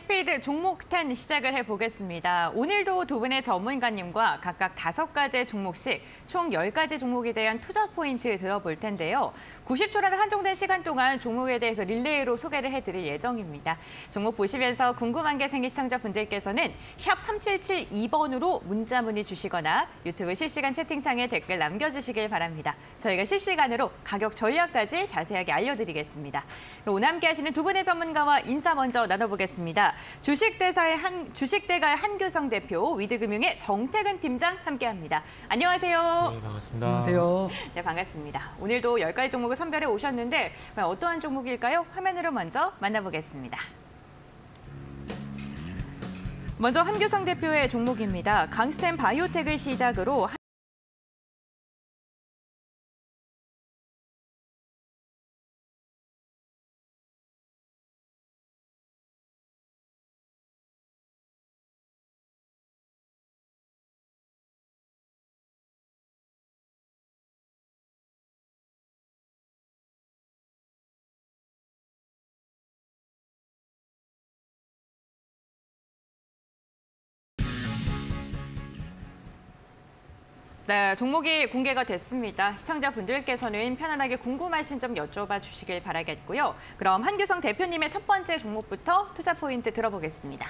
스피드 종목 10 시작을 해보겠습니다. 오늘도 두 분의 전문가님과 각각 5가지 종목씩 총 10가지 종목에 대한 투자 포인트 들어볼 텐데요. 90초라는 한정된 시간 동안 종목에 대해서 릴레이로 소개를 해드릴 예정입니다. 종목 보시면서 궁금한 게 생긴 시청자분들께서는 샵 3772번으로 문자 문의 주시거나 유튜브 실시간 채팅창에 댓글 남겨주시길 바랍니다. 저희가 실시간으로 가격 전략까지 자세하게 알려드리겠습니다. 오늘 함께 하시는 두 분의 전문가와 인사 먼저 나눠보겠습니다. 주식대가의 한규성 대표, 위드금융의 정태근 팀장 함께합니다. 안녕하세요. 네, 반갑습니다. 안녕하세요. 네, 반갑습니다. 오늘도 10가지 종목을 선별해 오셨는데 어떠한 종목일까요? 화면으로 먼저 만나보겠습니다. 먼저 한규성 대표의 종목입니다. 강스템 바이오텍을 시작으로 네, 종목이 공개가 됐습니다. 시청자분들께서는 편안하게 궁금하신 점 여쭤봐 주시길 바라겠고요. 그럼 한규성 대표님의 첫 번째 종목부터 투자 포인트 들어보겠습니다.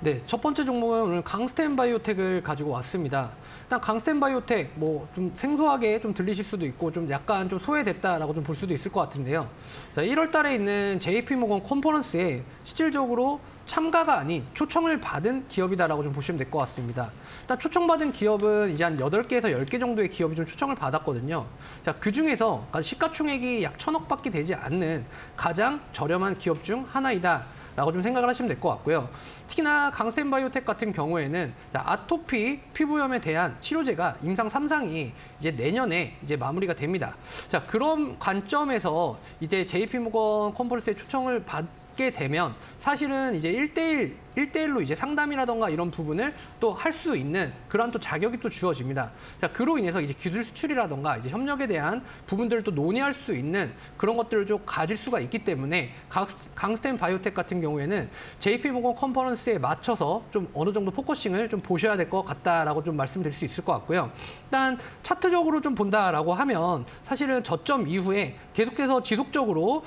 네, 첫 번째 종목은 오늘 강스템 바이오텍을 가지고 왔습니다. 일단 강스템 바이오텍 좀 생소하게 좀 들리실 수도 있고 좀 약간 좀 소외됐다라고 좀 볼 수도 있을 것 같은데요. 자, 1월 달에 있는 JP모건 컨퍼런스에 실질적으로 참가가 아닌 초청을 받은 기업이다라고 좀 보시면 될 것 같습니다. 일단 초청받은 기업은 이제 한 8개에서 10개 정도의 기업이 좀 초청을 받았거든요. 자, 그중에서 시가총액이 약 1,000억밖에 되지 않는 가장 저렴한 기업 중 하나이다. 라고 좀 생각을 하시면 될 것 같고요. 특히나 강스템 바이오텍 같은 경우에는 아토피 피부염에 대한 치료제가 임상 3상이 이제 내년에 이제 마무리가 됩니다. 자, 그런 관점에서 이제 JP모건 컨퍼런스에 초청을 받게 되면 사실은 이제 1대1로 이제 상담이라던가 이런 부분을 또 할 수 있는 그런 또 자격이 또 주어집니다. 자, 그로 인해서 이제 기술 수출이라던가 이제 협력에 대한 부분들을 또 논의할 수 있는 그런 것들을 좀 가질 수가 있기 때문에 강스템 바이오텍 같은 경우에는 JP모건 컨퍼런스에 맞춰서 좀 어느 정도 포커싱을 좀 보셔야 될 것 같다라고 좀 말씀드릴 수 있을 것 같고요. 일단 차트적으로 좀 본다라고 하면 사실은 저점 이후에 계속해서 지속적으로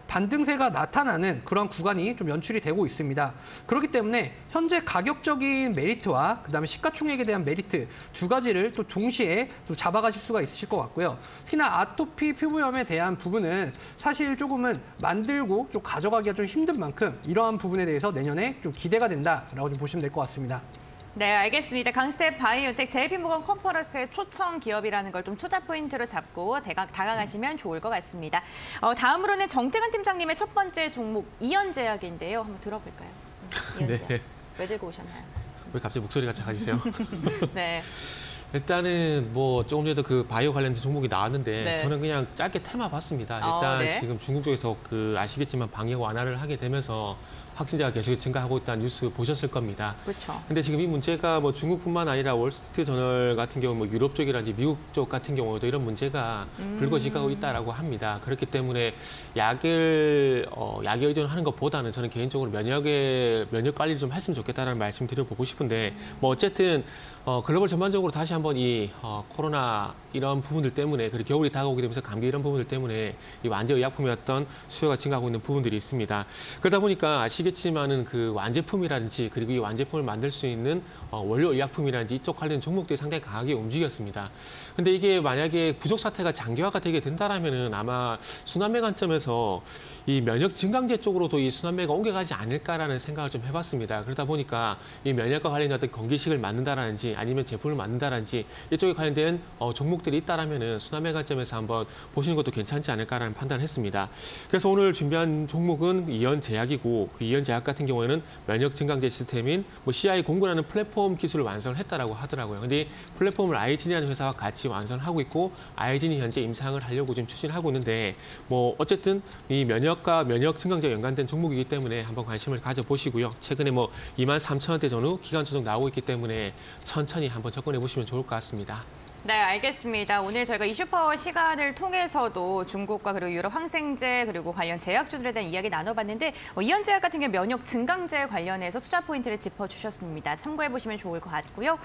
반등세가 나타나는 그런 구간이 좀 연출이 되고 있습니다. 그렇기 때문에 현재 가격적인 메리트와 그다음에 시가총액에 대한 메리트 두 가지를 또 동시에 좀 잡아가실 수가 있으실 것 같고요. 특히나 아토피 피부염에 대한 부분은 사실 조금은 만들고 좀 가져가기가 좀 힘든 만큼 이러한 부분에 대해서 내년에 좀 기대가 된다라고 좀 보시면 될 것 같습니다. 네, 알겠습니다. 강스템 바이오텍 JP모건 컨퍼런스의 초청 기업이라는 걸 좀 투자 포인트로 잡고 다가가시면 좋을 것 같습니다. 다음으로는 정태근 팀장님의 첫 번째 종목 이연제약인데요. 한번 들어볼까요? 이연제약. 네. 왜 들고 오셨나요? 왜 갑자기 목소리가 작아지세요? 네. 일단은 조금 전에도 그 바이오 관련된 종목이 나왔는데 네. 저는 그냥 짧게 테마 봤습니다. 일단 네. 지금 중국 쪽에서 아시겠지만 방역 완화를 하게 되면서 확진자가 계속 증가하고 있다는 뉴스 보셨을 겁니다. 그렇죠. 근데 지금 이 문제가 중국뿐만 아니라 월스트리트 저널 같은 경우 유럽 쪽이라든지 미국 쪽 같은 경우도 이런 문제가 불거지고 있다라고 합니다. 그렇기 때문에 약에 의존하는 것보다는 저는 개인적으로 면역 관리를 좀 했으면 좋겠다는 말씀 드려보고 싶은데 어쨌든 글로벌 전반적으로 다시 한번 이 코로나 이런 부분들 때문에 그리고 겨울이 다가오게 되면서 감기 이런 부분들 때문에 이 완제 의약품이었던 수요가 증가하고 있는 부분들이 있습니다. 그러다 보니까 아시겠지만은 그 완제품이라든지 그리고 이 완제품을 만들 수 있는 원료 의약품이라든지 이쪽 관련 종목들이 상당히 강하게 움직였습니다. 근데 이게 만약에 부족 사태가 장기화가 되게 된다라면은 아마 순환매 관점에서 이 면역 증강제 쪽으로도 이 순환매가 옮겨가지 않을까라는 생각을 좀 해봤습니다. 그러다 보니까 이 면역과 관련된 어떤 건기식을 만든다라든지 아니면 제품을 만든다라든지 이쪽에 관련된 종목들이 있다라면은 순환매 관점에서 한번 보시는 것도 괜찮지 않을까라는 판단을 했습니다. 그래서 오늘 준비한 종목은 이연제약이고 그 이연제약 같은 경우에는 면역 증강제 시스템인 CI09라는 플랫폼 기술을 완성을 했다라고 하더라고요. 근데 이 플랫폼을 아이진이라는 회사와 같이 완성하고 있고 아이진이 현재 임상을 하려고 지금 추진하고 있는데 어쨌든 이 면역과 면역 증강제와 연관된 종목이기 때문에 한번 관심을 가져보시고요. 최근에 23,000원대 전후 기간 조정 나오고 있기 때문에 천천히 한번 접근해 보시면 좋을 것 같습니다. 네, 알겠습니다. 오늘 저희가 이슈파워 시간을 통해서도 중국과 그리고 유럽 항생제 그리고 관련 제약주들에 대한 이야기 나눠봤는데 이현제약 같은 경우 면역 증강제 관련해서 투자 포인트를 짚어주셨습니다. 참고해보시면 좋을 것 같고요.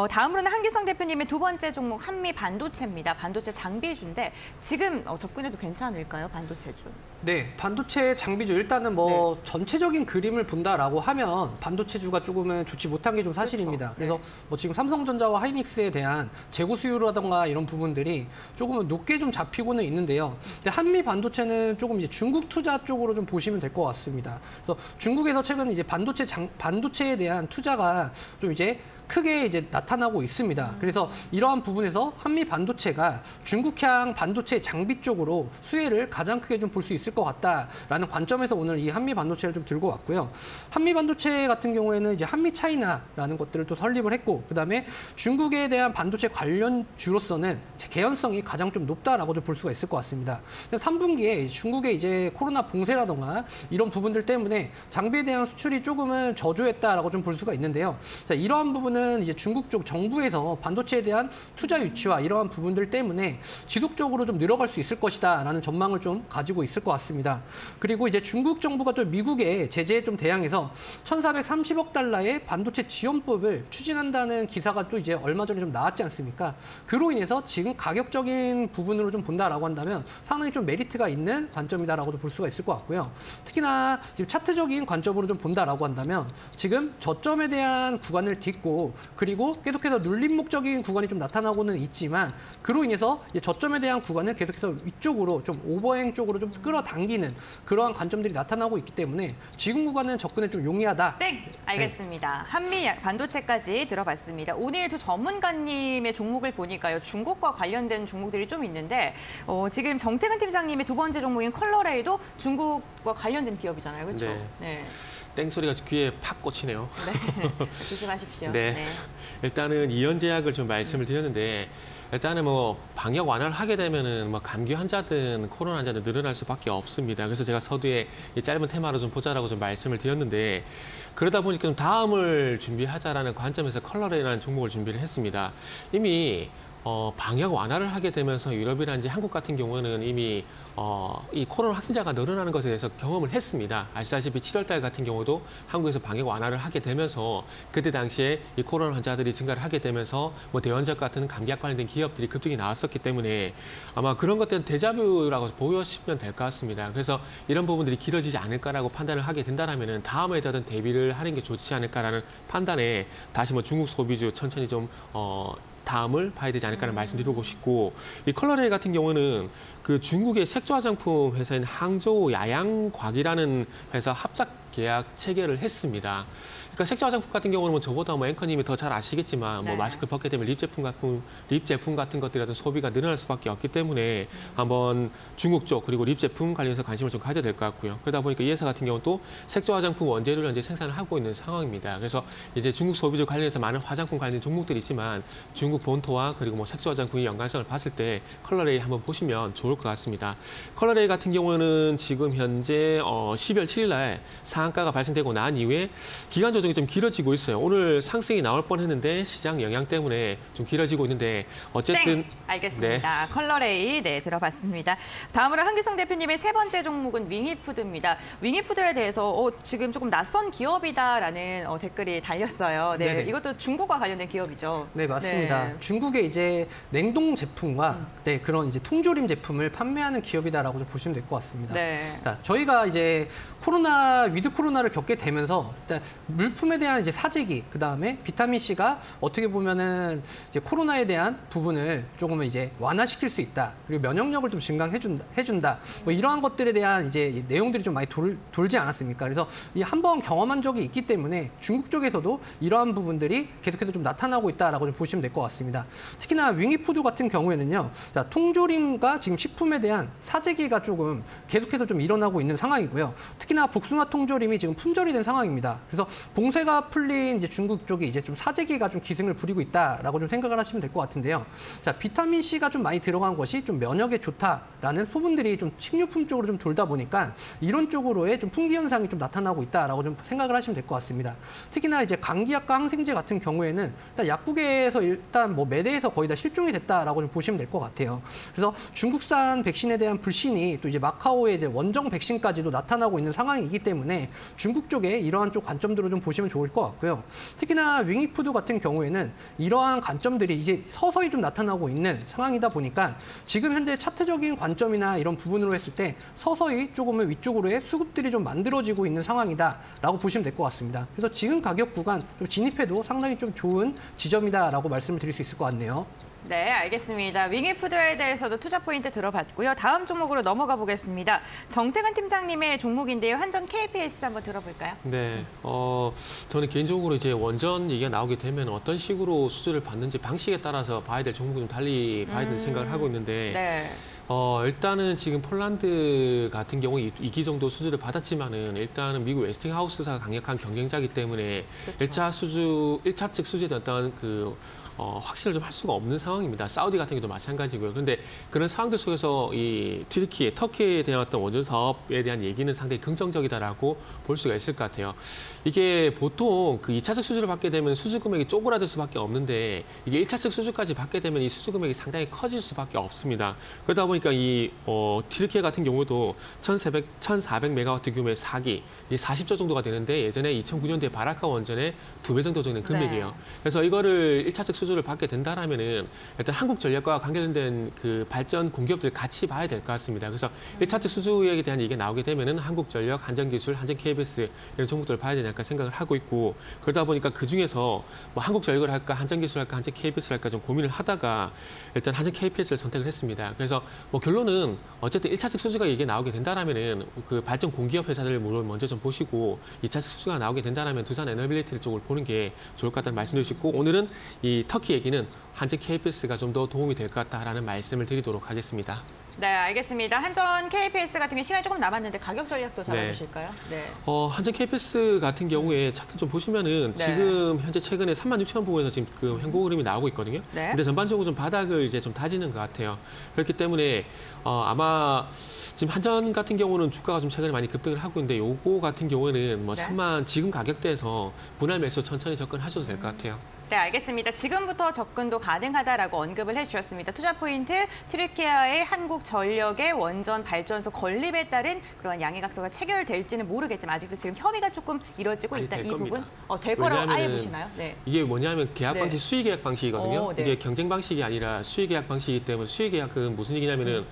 다음으로는 한기성 대표님의 두 번째 종목 한미 반도체입니다. 반도체 장비주인데 지금 접근해도 괜찮을까요? 반도체주. 네, 반도체 장비주 일단은 뭐 전체적인 그림을 본다라고 하면 반도체주가 조금은 좋지 못한 게 좀 사실입니다. 그래서 뭐 지금 삼성전자와 하이닉스에 대한 재고 수요라던가 이런 부분들이 조금은 높게 좀 잡히고는 있는데요. 근데 한미 반도체는 조금 이제 중국 투자 쪽으로 좀 보시면 될 것 같습니다. 그래서 중국에서 최근 이제 반도체에 대한 투자가 좀 이제 크게 이제 나타나고 있습니다. 그래서 이러한 부분에서 한미 반도체가 중국향 반도체 장비 쪽으로 수혜를 가장 크게 좀 볼 수 있을 것 같다라는 관점에서 오늘 이 한미 반도체를 좀 들고 왔고요. 한미 반도체 같은 경우에는 이제 한미 차이나라는 것들을 또 설립을 했고, 그다음에 중국에 대한 반도체 관련주로서는 개연성이 가장 좀 높다라고 좀 볼 수가 있을 것 같습니다. 3분기에 중국의 이제 코로나 봉쇄라던가 이런 부분들 때문에 장비에 대한 수출이 조금은 저조했다라고 좀 볼 수가 있는데요. 자, 이러한 부분은 이제 중국 쪽 정부에서 반도체에 대한 투자 유치와 이러한 부분들 때문에 지속적으로 좀 늘어갈 수 있을 것이다라는 전망을 좀 가지고 있을 것 같습니다. 그리고 이제 중국 정부가 또 미국의 제재에 좀 대항해서 1,430억 달러의 반도체 지원법을 추진한다는 기사가 또 이제 얼마 전에 좀 나왔지 않습니까? 그로 인해서 지금 가격적인 부분으로 좀 본다라고 한다면 상당히 좀 메리트가 있는 관점이다라고도 볼 수가 있을 것 같고요. 특히나 지금 차트적인 관점으로 좀 본다라고 한다면 지금 저점에 대한 구간을 딛고 그리고 계속해서 눌림 목적인 구간이 좀 나타나고는 있지만 그로 인해서 이제 저점에 대한 구간을 계속해서 위쪽으로 좀 오버행 쪽으로 좀 끌어당기는 그러한 관점들이 나타나고 있기 때문에 지금 구간은 접근에 좀 용이하다. 땡! 알겠습니다. 한미 반도체까지 들어봤습니다. 오늘 두 전문가님의 종목을 보니까요. 중국과 관련된 종목들이 좀 있는데 지금 정태근 팀장님의 두 번째 종목인 컬러레이도 중국과 관련된 기업이잖아요. 그렇죠? 네. 땡소리가 귀에 팍 꽂히네요. 네. 조심하십시오. 네. 일단은 이현제약을 좀 말씀을 드렸는데 일단은 뭐 방역 완화를 하게 되면은 뭐 감기 환자든 코로나 환자든 늘어날 수밖에 없습니다. 그래서 제가 서두에 이 짧은 테마로 좀 보자라고 좀 말씀을 드렸는데 그러다 보니까 좀 다음을 준비하자라는 관점에서 컬러레이라는 종목을 준비를 했습니다. 이미 방역 완화를 하게 되면서 유럽이라든지 한국 같은 경우는 이미 이 코로나 확진자가 늘어나는 것에 대해서 경험을 했습니다. 아시다시피 7월달 같은 경우도 한국에서 방역 완화를 하게 되면서 그때 당시에 이 코로나 환자들이 증가를 하게 되면서 뭐 대원적 같은 감기약 관련된 기업들이 급등이 나왔었기 때문에 아마 그런 것들은 데자뷰라고 보시면 될 것 같습니다. 그래서 이런 부분들이 길어지지 않을까라고 판단을 하게 된다면은 다음에 어떤 대비를 하는 게 좋지 않을까라는 판단에 다시 뭐 중국 소비주 천천히 좀 다음을 봐야 되지 않을까라는 말씀드리고 싶고 이 컬러레이 같은 경우는 그 중국의 색조 화장품 회사인 항저우 야양곽이라는 회사 합작 계약 체결을 했습니다. 그러니까 색조 화장품 같은 경우는 뭐 저보다 뭐 앵커님이 더 잘 아시겠지만 뭐 마스크 벗게 되면 립 제품 같은 것들이라든 소비가 늘어날 수밖에 없기 때문에 한번 중국 쪽 그리고 립 제품 관련해서 관심을 좀 가져야 될 것 같고요. 그러다 보니까 이 회사 같은 경우는 또 색조 화장품 원재료를 현재 생산을 하고 있는 상황입니다. 그래서 이제 중국 소비주 관련해서 많은 화장품 관련 종목들이 있지만 중국 본토와 그리고 뭐 색조 화장품의 연관성을 봤을 때 컬러레이 한번 보시면 좋을 것 같습니다. 컬러레이 같은 경우는 지금 현재 12월 7일 날 상한가가 발생되고 난 이후에 기간 조정이 좀 길어지고 있어요. 오늘 상승이 나올 뻔했는데 시장 영향 때문에 좀 길어지고 있는데 어쨌든 알겠습니다. 네. 컬러레이 들어봤습니다. 다음으로 한기성 대표님의 세 번째 종목은 윙이푸드입니다. 윙이푸드에 대해서 지금 조금 낯선 기업이다라는 댓글이 달렸어요. 네, 네네. 이것도 중국과 관련된 기업이죠. 네, 맞습니다. 네. 중국의 이제 냉동 제품과 그런 이제 통조림 제품을 판매하는 기업이다라고 좀 보시면 될 것 같습니다. 네. 자, 저희가 이제 위드 코로나를 겪게 되면서 일단 물품에 대한 이제 사재기, 그 다음에 비타민 C가 어떻게 보면은 이제 코로나에 대한 부분을 조금은 이제 완화시킬 수 있다. 그리고 면역력을 좀 증강해준다. 뭐 이러한 것들에 대한 이제 내용들이 좀 많이 돌지 않았습니까? 그래서 이 한번 경험한 적이 있기 때문에 중국 쪽에서도 이러한 부분들이 계속해서 좀 나타나고 있다라고 좀 보시면 될 것 같습니다. 특히나 윙이푸드 같은 경우에는요, 자, 통조림과 지금 식품에 대한 사재기가 조금 계속해서 좀 일어나고 있는 상황이고요. 특히나 복숭아 통조림 흐름이 지금 품절이 된 상황입니다. 그래서 봉쇄가 풀린 이제 중국 쪽이 이제 좀 사재기가 좀 기승을 부리고 있다라고 좀 생각을 하시면 될 것 같은데요. 자, 비타민 C가 좀 많이 들어간 것이 좀 면역에 좋다라는 소문들이 좀 식료품 쪽으로 좀 돌다 보니까 이런 쪽으로의 좀 풍기 현상이 좀 나타나고 있다라고 좀 생각을 하시면 될 것 같습니다. 특히나 이제 감기약과 항생제 같은 경우에는 일단 약국에서 일단 뭐 매대에서 거의 다 실종이 됐다라고 좀 보시면 될 것 같아요. 그래서 중국산 백신에 대한 불신이 또 이제 마카오의 이제 원정 백신까지도 나타나고 있는 상황이기 때문에 중국 쪽에 이러한 쪽 관점들을 좀 보시면 좋을 것 같고요. 특히나 윙이푸드 같은 경우에는 이러한 관점들이 이제 서서히 좀 나타나고 있는 상황이다 보니까 지금 현재 차트적인 관점이나 이런 부분으로 했을 때 서서히 조금은 위쪽으로의 수급들이 좀 만들어지고 있는 상황이다라고 보시면 될 것 같습니다. 그래서 지금 가격 구간 좀 진입해도 상당히 좀 좋은 지점이다라고 말씀을 드릴 수 있을 것 같네요. 네, 알겠습니다. 윙이푸드에 대해서도 투자 포인트 들어봤고요. 다음 종목으로 넘어가 보겠습니다. 정태근 팀장님의 종목인데요. 한전 KPS 한번 들어볼까요? 네, 저는 개인적으로 이제 원전 얘기가 나오게 되면 어떤 식으로 수주를 받는지 방식에 따라서 봐야 될 종목이 좀 달리 봐야 되는 생각을 하고 있는데 네. 일단은 지금 폴란드 같은 경우 2기 정도 수주를 받았지만은 일단은 미국 웨스팅하우스사가 강력한 경쟁자이기 때문에 그렇죠. 1차 측 수주에 대한 어떤 확신을 좀 할 수가 없는 상황입니다. 사우디 같은 경우도 마찬가지고요. 그런데 그런 상황들 속에서 이 터키에 대한 어떤 원전 사업에 대한 얘기는 상당히 긍정적이다라고 볼 수가 있을 것 같아요. 이게 보통 그 2차적 수주를 받게 되면 수주 금액이 쪼그라들 수밖에 없는데 이게 1차적 수주까지 받게 되면 이 수주 금액이 상당히 커질 수밖에 없습니다. 그러다 보니까 이 튀르키예 같은 경우도 1,400메가와트 규모의 4기, 이게 40조 정도가 되는데 예전에 2009년도에 바라카 원전의 2배 정도 되는 금액이에요. 네. 그래서 이거를 1차적 수주를 받게 된다라면은 일단 한국전력과 관계된 그 발전 공기업들 같이 봐야 될 것 같습니다. 그래서 1차적 수주에 대한 얘기가 나오게 되면은 한국전력, 한전기술, 한전 KBS 이런 종목들을 봐야 되지 않을까 생각을 하고 있고 그러다 보니까 그 중에서 뭐 한국전력을 할까, 한전기술 할까, 한전 KBS를 할까 좀 고민을 하다가 일단 한전 KBS를 선택을 했습니다. 그래서 뭐 결론은 어쨌든 1차적 수주가 얘기 나오게 된다라면은 그 발전 공기업 회사들을 물론 먼저 좀 보시고 2차적 수주가 나오게 된다라면 두산 에너빌리티 쪽을 보는 게 좋을 것 같다는 말씀드릴 수 있고 오늘은 이 터키 얘기는 한전 KBS가 좀 더 도움이 될 것 같다라는 말씀을 드리도록 하겠습니다. 네, 알겠습니다. 한전 KPS 같은 경우 시간이 조금 남았는데 가격 전략도 잡아주실까요? 네. 한전 KPS 같은 경우에 차트 좀 보시면은 네. 지금 현재 최근에 36,000원 부분에서 지금 그 행보 흐름이 나오고 있거든요. 네. 근데 전반적으로 좀 바닥을 이제 좀 다지는 것 같아요. 그렇기 때문에 아마 지금 한전 같은 경우는 주가가 좀 최근에 많이 급등을 하고 있는데 요거 같은 경우에는 뭐 네. 3만 지금 가격대에서 분할 매수 천천히 접근하셔도 될 것 같아요. 네, 알겠습니다. 지금부터 접근도 가능하다라고 언급을 해주셨습니다. 투자 포인트, 튀르키예의 한국전력의 원전 발전소 건립에 따른 그런 양해각서가 체결될지는 모르겠지만 아직도 지금 협의가 조금 이루어지고 있다. 이 부분 될 거라고 아예 보시나요? 네. 이게 뭐냐면 계약 네. 방식, 수의 계약 방식이거든요. 네. 이게 경쟁 방식이 아니라 수의 계약 방식이기 때문에 수의 계약은 무슨 얘기냐면은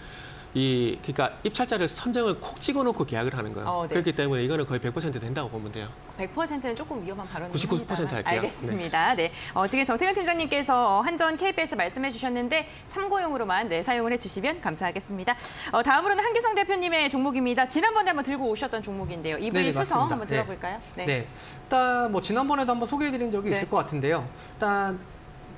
그러니까 입찰자를 선정을 콕 찍어놓고 계약을 하는 거예요. 네. 그렇기 때문에 이거는 거의 100% 된다고 보면 돼요. 100%는 조금 위험한 발언입니다. 99% 할게요. 알겠습니다. 네. 지금 정태근 팀장님께서 한전 KPS 말씀해 주셨는데 참고용으로만 사용을 해주시면 감사하겠습니다. 다음으로는 한기성 대표님의 종목입니다. 지난번에 한번 들고 오셨던 종목인데요. EV 네네, 수성 맞습니다. 한번 들어볼까요? 네. 일단 뭐 지난번에도 한번 소개해드린 적이 네. 있을 것 같은데요. 일단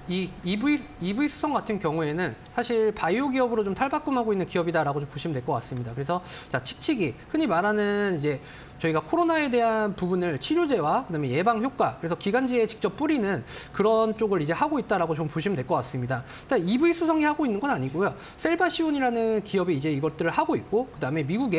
이 EV 수성 같은 경우에는 사실 바이오 기업으로 좀 탈바꿈하고 있는 기업이다라고 좀 보시면 될 것 같습니다. 그래서 자, 칙칙이 흔히 말하는 이제 저희가 코로나에 대한 부분을 치료제와 그다음에 예방 효과, 그래서 기관지에 직접 뿌리는 그런 쪽을 이제 하고 있다라고 좀 보시면 될 것 같습니다. 일단 EV 수성이 하고 있는 건 아니고요. 셀바시온이라는 기업이 이제 이것들을 하고 있고, 그다음에 미국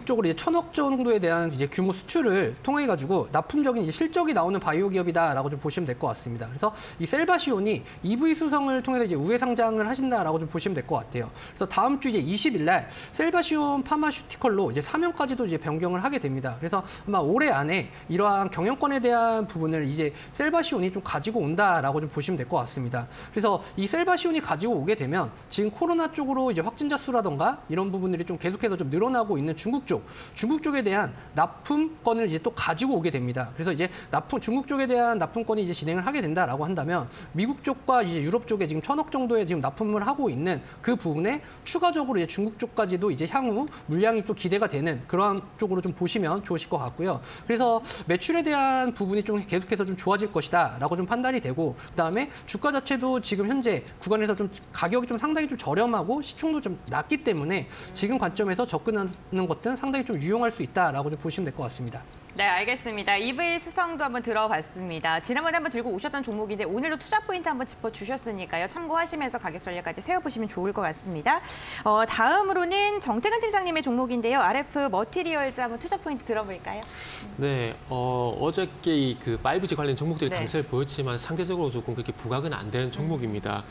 쪽으로 이제 1,000억 정도에 대한 이제 규모 수출을 통해 가지고 납품적인 이제 실적이 나오는 바이오 기업이다라고 좀 보시면 될 것 같습니다. 그래서 이 셀바시온이 EV 수성을 통해서 이제 우회 상장을 하신다라고 좀 보시면 될 것 같아요. 그래서 다음 주 이제 20일 날 셀바시온 파마슈티컬로 이제 사명까지도 이제 변경을 하게 됩니다. 그래서 아마 올해 안에 이러한 경영권에 대한 부분을 이제 셀바시온이 좀 가지고 온다라고 좀 보시면 될 것 같습니다. 그래서 이 셀바시온이 가지고 오게 되면 지금 코로나 쪽으로 이제 확진자 수라던가 이런 부분들이 좀 계속해서 좀 늘어나고 있는 중국 쪽에 대한 납품권을 이제 또 가지고 오게 됩니다. 그래서 이제 중국 쪽에 대한 납품권이 이제 진행을 하게 된다라고 한다면 미국 쪽과 이제 유럽 쪽에 지금 1,000억 정도의 지금 납품을 하고 있는 그 부분에 추가적으로 이제 중국 쪽까지도 이제 향후 물량이 또 기대가 되는 그러한 쪽으로 좀 보시면 좋으실 것 같고요. 그래서 매출에 대한 부분이 좀 계속해서 좀 좋아질 것이다라고 좀 판단이 되고, 그다음에 주가 자체도 지금 현재 구간에서 좀 가격이 좀 상당히 좀 저렴하고 시총도 좀 낮기 때문에 지금 관점에서 접근을 접근하는 것들은 상당히 좀 유용할 수 있다라고 좀 보시면 될 것 같습니다. 네, 알겠습니다. EV 수성도 한번 들어봤습니다. 지난번에 한번 들고 오셨던 종목인데 오늘도 투자 포인트 한번 짚어주셨으니까요. 참고하시면서 가격 전략까지 세워보시면 좋을 것 같습니다. 다음으로는 정태근 팀장님의 종목인데요. RF 머티리얼즈 한번 투자 포인트 들어볼까요? 네, 어저께 그 5G 관련 종목들이 네. 강세를 보였지만 상대적으로 조금 그렇게 부각은 안 되는 종목입니다.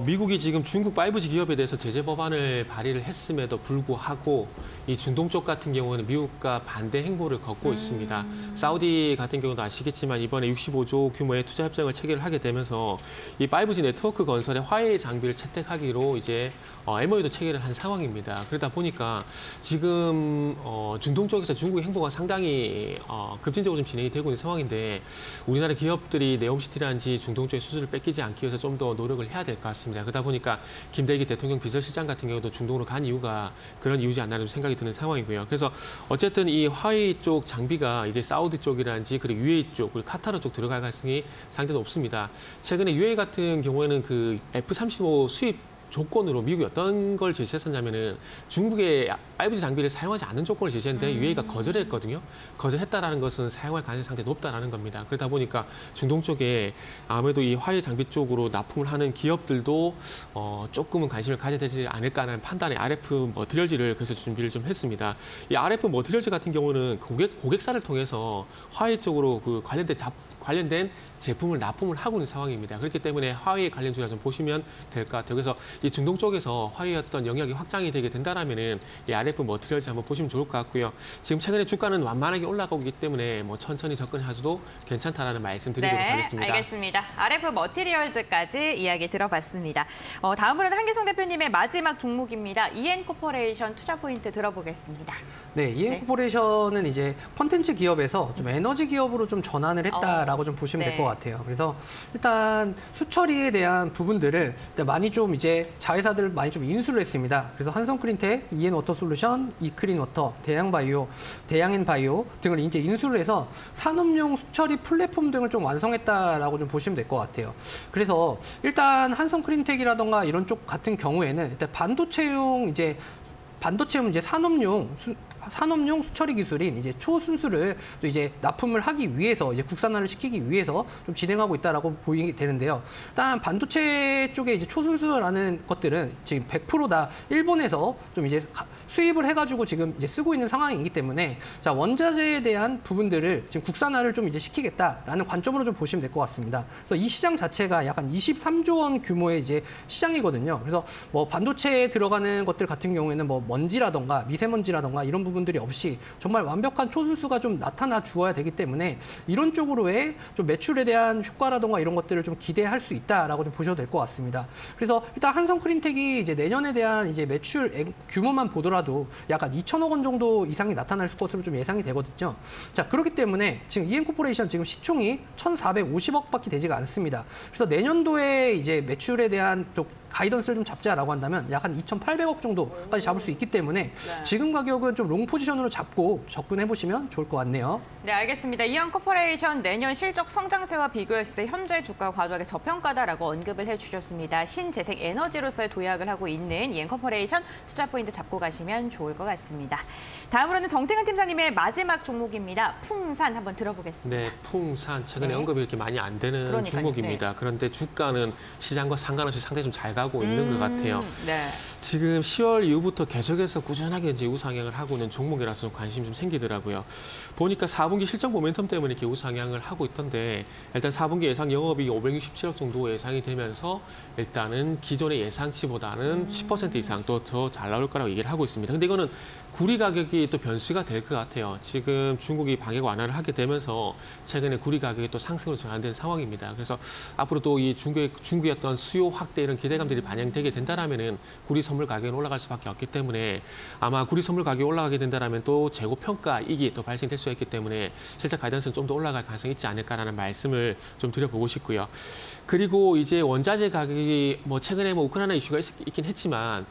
미국이 지금 중국 5G 기업에 대해서 제재 법안을 발의를 했음에도 불구하고 이 중동 쪽 같은 경우는 미국과 반대 행보를 걷고 있습니다. 사우디 같은 경우도 아시겠지만 이번에 65조 규모의 투자 협정을 체결을 하게 되면서 이 5G 네트워크 건설에 화웨이 장비를 채택하기로 이제 MOU도 체결을 한 상황입니다. 그러다 보니까 지금 중동 쪽에서 중국의 행보가 상당히 급진적으로 좀 진행이 되고 있는 상황인데 우리나라 기업들이 네옴시티라든지 중동 쪽의 수주를 뺏기지 않기 위해서 좀 더 노력을 해야 될 것 같습니다. 그러다 보니까 김대기 대통령 비서실장 같은 경우도 중동으로 간 이유가 그런 이유지 않나 좀 생각이 드는 상황이고요. 그래서 어쨌든 이 화웨이 쪽 장비가 이제 사우디 쪽이라든지 그리고 UAE 쪽 그리고 카타르 쪽 들어갈 가능성이 상당히 높습니다. 최근에 UAE 같은 경우에는 그 F-35 수입 조건으로 미국이 어떤 걸 제시했었냐면은 중국의 5G 장비를 사용하지 않는 조건을 제시했는데 UAE가 거절했거든요. 거절했다라는 것은 사용할 가능성이 상당히 높다라는 겁니다. 그러다 보니까 중동 쪽에 아무래도 이 화웨이 장비 쪽으로 납품을 하는 기업들도 조금은 관심을 가져야 되지 않을까라는 판단에 RF 머티리얼즈를 그래서 준비를 좀 했습니다. 이 RF 머티리얼즈 같은 경우는 고객사를 통해서 화웨이 쪽으로 그 관련된 제품을 납품을 하고 있는 상황입니다. 그렇기 때문에 화웨이 관련주라 좀 보시면 될 것 같아요. 그래서 이 중동 쪽에서 화웨이 어떤 영역이 확장이 되게 된다라면은 이 RF 머티리얼즈 한번 보시면 좋을 것 같고요. 지금 최근에 주가는 완만하게 올라가고 있기 때문에 뭐 천천히 접근하셔도 괜찮다라는 말씀드리도록 네, 하겠습니다. 알겠습니다. RF 머티리얼즈까지 이야기 들어봤습니다. 다음으로는 한기성 대표님의 마지막 종목입니다. EN코퍼레이션 투자 포인트 들어보겠습니다. 네, EN코퍼레이션은 이제 콘텐츠 기업에서 좀 에너지 기업으로 좀 전환을 했다라고 좀 보시면 네. 될 것 같아요. 그래서 일단 수처리에 대한 부분들을 일단 많이 좀 이제 자회사들 많이 좀 인수를 했습니다. 그래서 한성크린텍, EN워터솔루션, 이크린워터, 대양바이오, 대양엔바이오 등을 이제 인수를 해서 산업용 수처리 플랫폼 등을 좀 완성했다라고 좀 보시면 될 것 같아요. 그래서 일단 한성크린텍이라던가 이런 쪽 같은 경우에는 일단 반도체용 이제 산업용 수처리 기술인 이제 초순수를 또 이제 납품을 하기 위해서 이제 국산화를 시키기 위해서 좀 진행하고 있다라고 보이게 되는데요. 일단 반도체 쪽에 이제 초순수라는 것들은 지금 100% 다 일본에서 좀 이제 수입을 해가지고 지금 이제 쓰고 있는 상황이기 때문에 자 원자재에 대한 부분들을 지금 국산화를 좀 이제 시키겠다라는 관점으로 좀 보시면 될 것 같습니다. 그래서 이 시장 자체가 약간 23조 원 규모의 이제 시장이거든요. 그래서 뭐 반도체에 들어가는 것들 같은 경우에는 뭐 먼지라던가 미세먼지라던가 이런 부분들이 없이 정말 완벽한 초순수가 좀 나타나 주어야 되기 때문에 이런 쪽으로의 좀 매출에 대한 효과라던가 이런 것들을 좀 기대할 수 있다라고 좀 보셔도 될 것 같습니다. 그래서 일단 한성크린텍이 이제 내년에 대한 이제 매출 규모만 보더라도 약간 2천억 원 정도 이상이 나타날 것으로 좀 예상이 되거든요. 자, 그렇기 때문에 지금 EN코퍼레이션 지금 시총이 1,450억밖에 되지가 않습니다. 그래서 내년도에 이제 매출에 대한 또 가이던스를 좀 잡자라고 한다면 약 한 2,800억 정도까지 잡을 수 있기 때문에 지금 가격은 좀 롱 포지션으로 잡고 접근해 보시면 좋을 것 같네요. 네, 알겠습니다. EN코퍼레이션 내년 실적 성장세와 비교했을 때 현재 주가 과도하게 저평가다라고 언급을 해주셨습니다. 신재생 에너지로서의 도약을 하고 있는 EN코퍼레이션 투자 포인트 잡고 가시면 좋을 것 같습니다. 다음으로는 정태근 팀장님의 마지막 종목입니다. 풍산 한번 들어보겠습니다. 네, 풍산 최근에 언급이 이렇게 많이 안 되는 그러니까요. 종목입니다. 네. 그런데 주가는 시장과 상관없이 상당히 좀 잘 가고 있는 것 같아요. 네. 지금 10월 이후부터 계속해서 꾸준하게 이제 우상향을 하고 있는 종목이라서 좀 관심이 좀 생기더라고요. 보니까 4분기 실적 모멘텀 때문에 이렇게 우상향을 하고 있던데 일단 4분기 예상 영업이익이 567억 정도 예상이 되면서 일단은 기존의 예상치보다는 10% 이상 또 더 잘 나올 거라고 얘기를 하고 있습니다. 근데 이거는 구리 가격이 또 변수가 될 것 같아요. 지금 중국이 방역 완화를 하게 되면서 최근에 구리 가격이 또 상승으로 전환된 상황입니다. 그래서 앞으로 또 이 중국의 어떤 수요 확대 이런 기대감들이 반영되게 된다라면은 구리 선물 가격은 올라갈 수밖에 없기 때문에 아마 구리 선물 가격이 올라가게 된다라면 또 재고 평가 이익이 또 발생될 수 있기 때문에 실적 가이던스는 좀 더 올라갈 가능성이 있지 않을까라는 말씀을 좀 드려보고 싶고요. 그리고 이제 원자재 가격이 뭐 최근에 뭐 우크라이나 이슈가 있긴 했지만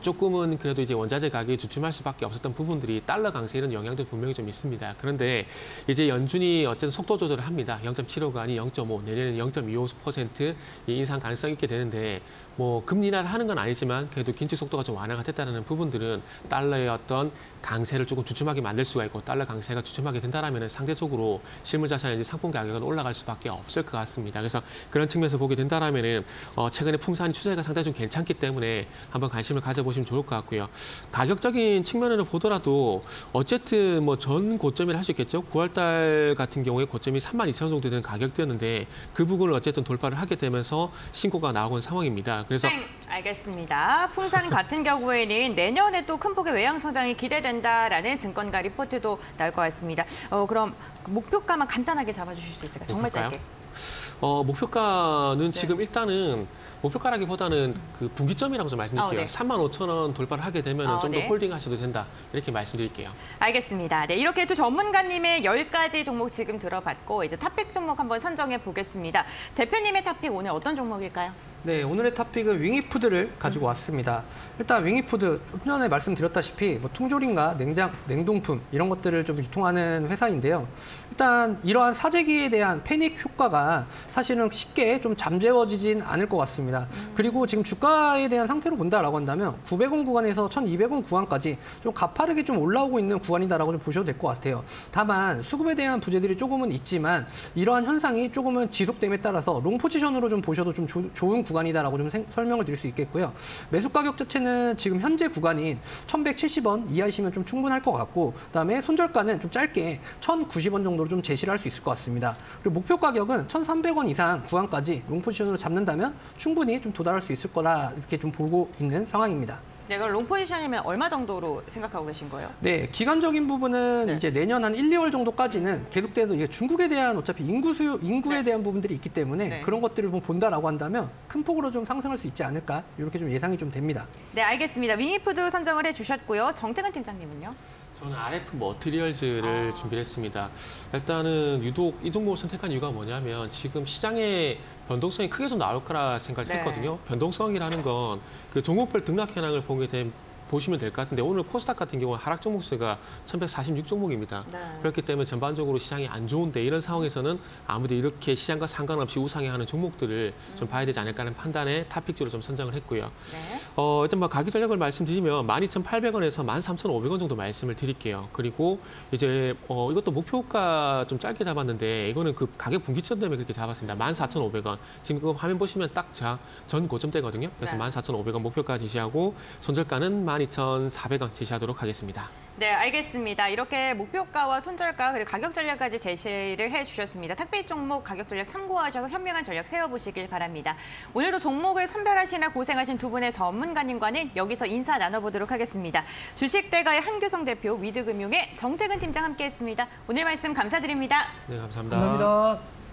조금은 그래도 이제 원자재 가격이 주춤할 수밖에 없었던 부분들이 달러 강세 이런 영향도 분명히 좀 있습니다. 그런데 이제 연준이 어쨌든 속도 조절을 합니다. 0.75가 아닌 0.5, 내년에는 0.25% 인상 가능성이 있게 되는데 뭐 금리 인하를 하는 건 아니지만 그래도 긴축 속도가 좀 완화가 됐다는 부분들은 달러의 어떤 강세를 조금 주춤하게 만들 수가 있고 달러 강세가 주춤하게 된다라면 상대적으로 실물 자산이나 상품 가격은 올라갈 수밖에 없을 것 같습니다. 그래서 그런 측면에서 보게 된다라면은 최근에 풍산 추세가 상당히 좀 괜찮기 때문에 한번 관심을 가져보시면 좋을 것 같고요. 가격적인 측면으로 보더라도 어쨌든 뭐 전 고점이라 할 수 있겠죠. 9월달 같은 경우에 고점이 32,000원 정도 되는 가격대였는데 그 부분을 어쨌든 돌파를 하게 되면서 신고가 나오고 있는 상황입니다. 그래서 알겠습니다. 풍산 같은 경우에는 내년에 또 큰 폭의 외양 성장이 기대된다라는 증권가 리포트도 나올 것 같습니다. 그럼 목표가만 간단하게 잡아주실 수 있을까요? 정말 목표가요? 짧게. 목표가는 지금 일단은 목표가라기보다는 그 분기점이라고 좀 말씀드릴게요. 네. 35,000원 돌파를 하게 되면 좀 더 네. 홀딩 하셔도 된다. 이렇게 말씀드릴게요. 알겠습니다. 네, 이렇게 또 전문가님의 10가지 종목 지금 들어봤고 이제 탑픽 종목 한번 선정해 보겠습니다. 대표님의 탑픽 오늘 어떤 종목일까요? 네, 오늘의 탑픽은 윙이푸드를 가지고 왔습니다. 일단 윙이푸드, 좀 전에 말씀드렸다시피 뭐 통조림과 냉동품 이런 것들을 좀 유통하는 회사인데요. 일단 이러한 사재기에 대한 패닉 효과가 사실은 쉽게 좀 잠재워지진 않을 것 같습니다. 그리고 지금 주가에 대한 상태로 본다라고 한다면 900원 구간에서 1200원 구간까지 좀 가파르게 좀 올라오고 있는 구간이다라고 좀 보셔도 될 것 같아요. 다만 수급에 대한 부재들이 조금은 있지만 이러한 현상이 조금은 지속됨에 따라서 롱 포지션으로 좀 보셔도 좀 좋은 구간이다라고 좀 설명을 드릴 수 있겠고요. 매수 가격 자체는 지금 현재 구간인 1170원 이하이시면 좀 충분할 것 같고, 그다음에 손절가는 좀 짧게 1090원 정도로 좀 제시를 할 수 있을 것 같습니다. 그리고 목표 가격은 1300원 이상 구간까지 롱 포지션으로 잡는다면 충분히 좀 도달할 수 있을 거라 이렇게 좀 보고 있는 상황입니다. 네, 그럼 롱 포지션이면 얼마 정도로 생각하고 계신 거예요? 네, 기간적인 부분은 네. 이제 내년 한 1, 2월 정도까지는 계속돼서 이게 중국에 대한 어차피 인구에 네. 대한 부분들이 있기 때문에 네. 그런 것들을 좀 본다라고 한다면 큰 폭으로 좀 상승할 수 있지 않을까 이렇게 좀 예상이 좀 됩니다. 네, 알겠습니다. 윙이푸드 선정을 해주셨고요. 정태근 팀장님은요? 저는 RF 머티리얼즈를 준비를 했습니다. 일단은 유독 이 종목을 선택한 이유가 뭐냐면 지금 시장의 변동성이 크게 좀 나올 거라 생각을 네. 했거든요. 변동성이라는 건 그 종목별 등락 현황을 보시면 될 것 같은데 오늘 코스닥 같은 경우는 하락 종목 수가 1146종목입니다. 네. 그렇기 때문에 전반적으로 시장이 안 좋은데 이런 상황에서는 아무래도 이렇게 시장과 상관없이 우상향하는 종목들을 좀 봐야 되지 않을까 하는 판단에 탑픽주로 좀 선정을 했고요. 네. 일단 뭐 가격 전략을 말씀드리면 12,800원에서 13,500원 정도 말씀을 드릴게요. 그리고 이제 이것도 목표가 좀 짧게 잡았는데 이거는 그 가격 분기점 때문에 그렇게 잡았습니다. 14,500원. 지금 그 화면 보시면 딱 전 고점대거든요. 그래서 네. 14,500원 목표가 제시하고 손절가는 12,400원 제시하도록 하겠습니다. 네, 알겠습니다. 이렇게 목표가와 손절가 그리고 가격 전략까지 제시를 해주셨습니다. 탑픽 종목 가격 전략 참고하셔서 현명한 전략 세워보시길 바랍니다. 오늘도 종목을 선별하시나 고생하신 두 분의 전문가님과는 여기서 인사 나눠보도록 하겠습니다. 주식대가의 한규성 대표, 위드금융의 정태근 팀장 함께했습니다. 오늘 말씀 감사드립니다. 네, 감사합니다. 감사합니다.